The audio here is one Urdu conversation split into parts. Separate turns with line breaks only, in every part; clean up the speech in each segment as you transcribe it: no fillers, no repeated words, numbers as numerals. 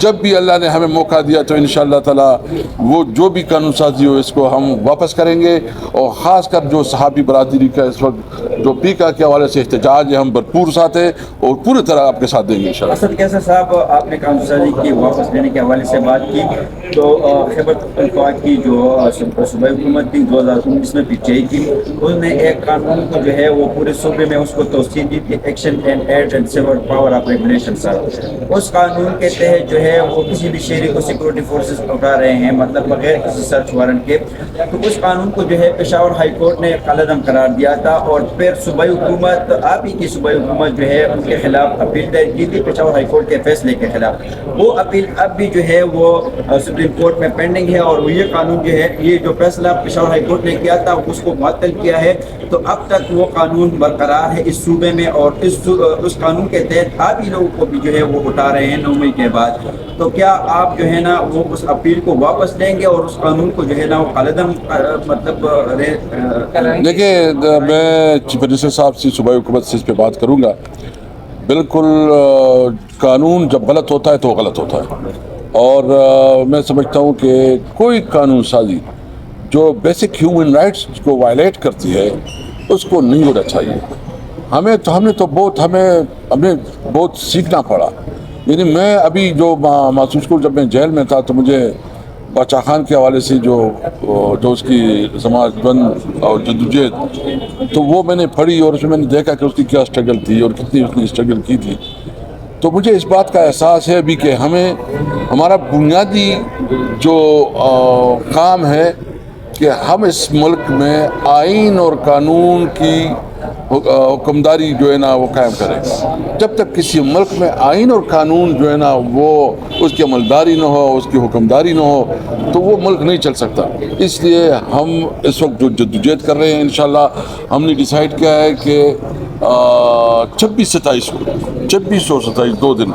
جب بھی اللہ نے ہمیں موقع دیا تو انشاءاللہ تعالی وہ جو بھی قانون سازی ہو اس کو ہم واپس کریں گے، اور خاص کر جو صحابی برادری کا اس وقت جو پیکا کے حوالے سے احتجاج ہے، ہم بھرپور ساتھ ہیں اور پوری طرح آپ کے ساتھ دیں گے انشاءاللہ۔
اسد کیسر صاحب، آپ نے قانون سازی کی واپس لینے کے حوالے سے بات کی، تو خیبر پختونخوا کی جو صوبائی حکومت تھی 2019 میں پی ٹی آئی کی، انہوں نے ایک قانون کو جو ہے وہ پورے صوبے میں اس کو توسیع دی تھی، action and aid and civil power of regulation sir. اس قانون کے تحت جو ہے وہ کسی بھی شہری کو سیکورٹی فورسز اٹھا رہے ہیں، مطلب بغیر کسی سرچ وارنٹ کے، تو اس قانون کو جو ہے پشاور ہائی کورٹ نے قلعدم قرار دیا تھا، اور پھر صوبائی حکومت، آپ ہی کی صوبائی حکومت جو ہے ان کے خلاف اپیل دائر کی تھی پشاور ہائی کورٹ کے فیصلے کے خلاف۔ وہ اپیل اب بھی جو ہے وہ سپریم کورٹ میں پینڈنگ ہے، اور یہ قانون جو ہے، یہ جو فیصلہ پشاور ہائی کورٹ نے کیا تھا اس کو معطل کیا ہے، تو اب تک وہ قانون برقرار ہے اس صوبے میں، اور اس قانون کے تحت آپ ہی لوگوں کو بھی جو ہے وہ اٹھا رہے ہیں 9 مئی کے بعد۔ تو کیا آپ جو ہے نا وہ اس اپیل کو واپس لیں گے اور اس قانون کو جو ہے نا وہ قلعدم مطلب
دیکھیں، میں چیف منسٹر صاحب سے صوبائی حکومت سے اس پہ بات کروں گا۔ بالکل قانون جب غلط ہوتا ہے تو غلط ہوتا ہے، اور میں سمجھتا ہوں کہ کوئی قانون سازی جو بیسک ہیومن رائٹس کو وائلیٹ کرتی ہے اس کو نہیں ہونا چاہیے۔ ہم نے بہت سیکھنا پڑا۔ یعنی میں ابھی جو محسوس کروں، جب میں جیل میں تھا تو مجھے باچا خان کے حوالے سے جو اس کی سماج بند اور جدوجہد، تو وہ میں نے پڑھی، اور اس میں نے دیکھا کہ اس کی کیا اسٹرگل تھی اور کتنی اس نے اسٹرگل کی تھی۔ تو مجھے اس بات کا احساس ہے ابھی کہ ہمارا بنیادی جو کام ہے کہ ہم اس ملک میں آئین اور قانون کی حکمداری جو ہے نا وہ قائم کریں۔ جب تک کسی ملک میں آئین اور قانون جو ہے نا وہ اس کی عملداری نہ ہو، اس کی حکمداری نہ ہو، تو وہ ملک نہیں چل سکتا۔ اس لیے ہم اس وقت جو جدوجہد کر رہے ہیں، انشاءاللہ ہم نے ڈیسائیڈ کیا ہے کہ 26-27 اور 27 2 دن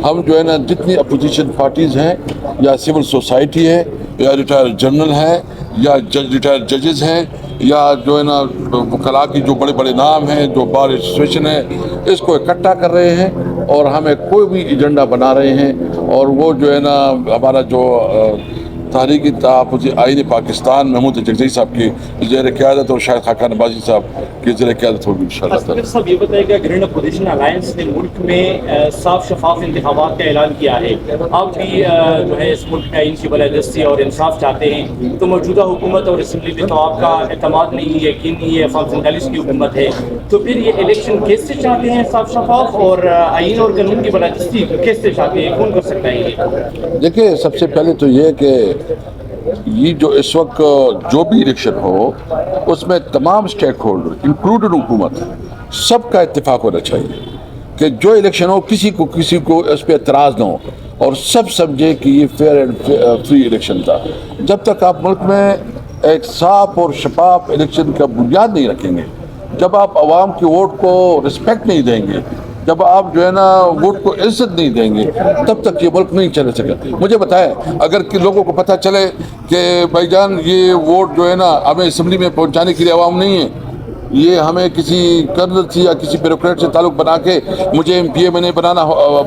ہم جو ہے نا جتنی اپوزیشن پارٹیز ہیں، یا سول سوسائٹی ہے، یا ریٹائر جنرل ہیں، یا ریٹائر ججز ہیں، یا جو ہے نا وکلاء کی جو بڑے بڑے نام ہیں، جو بار ایسوسیشن ہے، اس کو اکٹھا کر رہے ہیں، اور ہمیں کوئی بھی ایجنڈا بنا رہے ہیں، اور وہ جو ہے نا ہمارا جو تحریک تحفظ آئین پاکستان محمود جگزئی صاحب کی زیر قیادت، اور شاہد خاقان عباسی صاحب کی زیر قیادت ہوگی انشاءاللہ تعالی۔
صاحب یہ بتائیے کہ گرین اپوزیشن الائنس نے ملک میں صاف شفاف انتخابات کا اعلان کیا ہے، آپ بھی جو ہے اس ملک میں آئین کی بالادستی اور انصاف چاہتے ہیں، تو موجودہ حکومت اور اسمبلی پہ تو آپ کا اعتماد نہیں، یقین نہیں ہے، فام 47 کی حکومت ہے، تو پھر یہ الیکشن کیسے چاہتے ہیں صاف شفاف، اور آئین اور قانون کی بالادستی کیسے چاہتے ہیں، کون کر سکتا ہے یہ؟
دیکھیں، سب سے پہلے تو یہ کہ یہ جو اس وقت جو بھی الیکشن ہو، اس میں تمام اسٹیک ہولڈر انکلوڈڈ حکومت سب کا اتفاق ہونا چاہیے کہ جو الیکشن ہو کسی کو اس پہ اعتراض نہ ہو، اور سب سمجھے کہ یہ فیئر اینڈ فری الیکشن تھا۔ جب تک آپ ملک میں ایک صاف اور شفاف الیکشن کا بنیاد نہیں رکھیں گے، جب آپ عوام کے ووٹ کو رسپیکٹ نہیں دیں گے، جب آپ جو ہے نا ووٹ کو عزت نہیں دیں گے، تب تک یہ ملک نہیں چل سکے۔ مجھے بتائیں، اگر کہ لوگوں کو پتہ چلے کہ بھائی جان یہ ووٹ جو ہے نا ہمیں اسمبلی میں پہنچانے کے لیے عوام نہیں ہے، یہ ہمیں کسی کرنل سے یا کسی بیوروکریٹ سے تعلق بنا کے مجھے ایم پی اے میں نہیں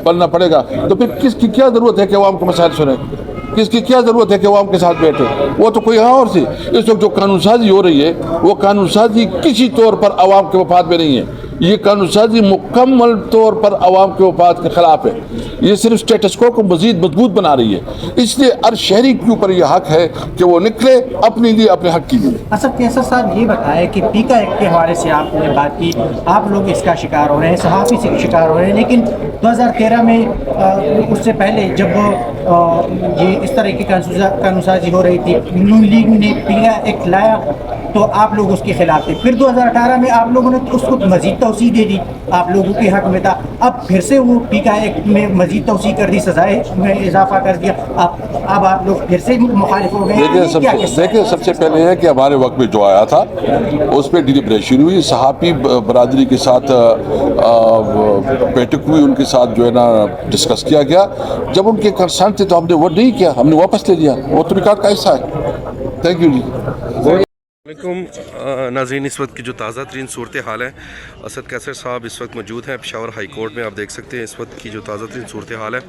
بننا پڑے گا، تو پھر کس کی کیا ضرورت ہے کہ عوام کے مسائل سنیں؟ کس کی کیا ضرورت ہے کہ عوام کے ساتھ بیٹھے؟ وہ تو کوئی اور سی۔ اس وقت جو قانون سازی ہو رہی ہے، وہ قانون سازی کسی طور پر عوام کے مفاد میں نہیں ہے، یہ قانون سازی مکمل طور پر عوام کے مفاد کے خلاف ہے، یہ صرف اسٹیٹس کو مزید مضبوط بنا رہی ہے۔ اس لیے ہر شہری کے اوپر یہ حق ہے کہ وہ نکلے اپنے لیے، اپنے حق کے لیے۔
اسد کیسر صاحب یہ بتائیں کہ پیکا ایکٹ کے حوالے سے آپ نے بات کی، آپ لوگ اس کا شکار ہو رہے ہیں، صحافی سے شکار ہو رہے ہیں، لیکن 2013 میں اس سے پہلے جب یہ اس طرح کی قانون سازی ہو رہی تھی، نون لیگ نے پیکا ایکٹ لایا تو آپ لوگ اس کے خلاف تھے، پھر 2018 میں آپ لوگوں نے اس کو مزید توسیع دے دی، آپ لوگوں کے حق میں تھا، اب پھر سے وہ پیکا ایکٹ میں مزید توسیع کر دی، سزائے میں اضافہ کر دیا، اب آپ لوگ پھر سے مخالف ہو گئے۔
دیکھیں، سب سے پہلے ہے کہ ہمارے وقت میں جو آیا تھا اس پہ ڈیلیبریشن ہوئی، صحافی برادری کے ساتھ بیٹھک ہوئی، ان کے ساتھ جو ہے نا ڈسکس کیا گیا، جب ان کے کنسرن تھے تو ہم نے وہ نہیں کیا، ہم نے واپس لے لیا، وہ تو ریکارڈ کا حصہ ہے۔ تھینک یو جی۔
علیکم ناظرین، اس وقت کی جو تازہ ترین صورتحال ہے، اسد کیسر صاحب اس وقت موجود ہیں پشاور ہائی کورٹ میں، آپ دیکھ سکتے ہیں اس وقت کی جو تازہ ترین صورتحال ہے۔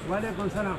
وعلیکم السلام.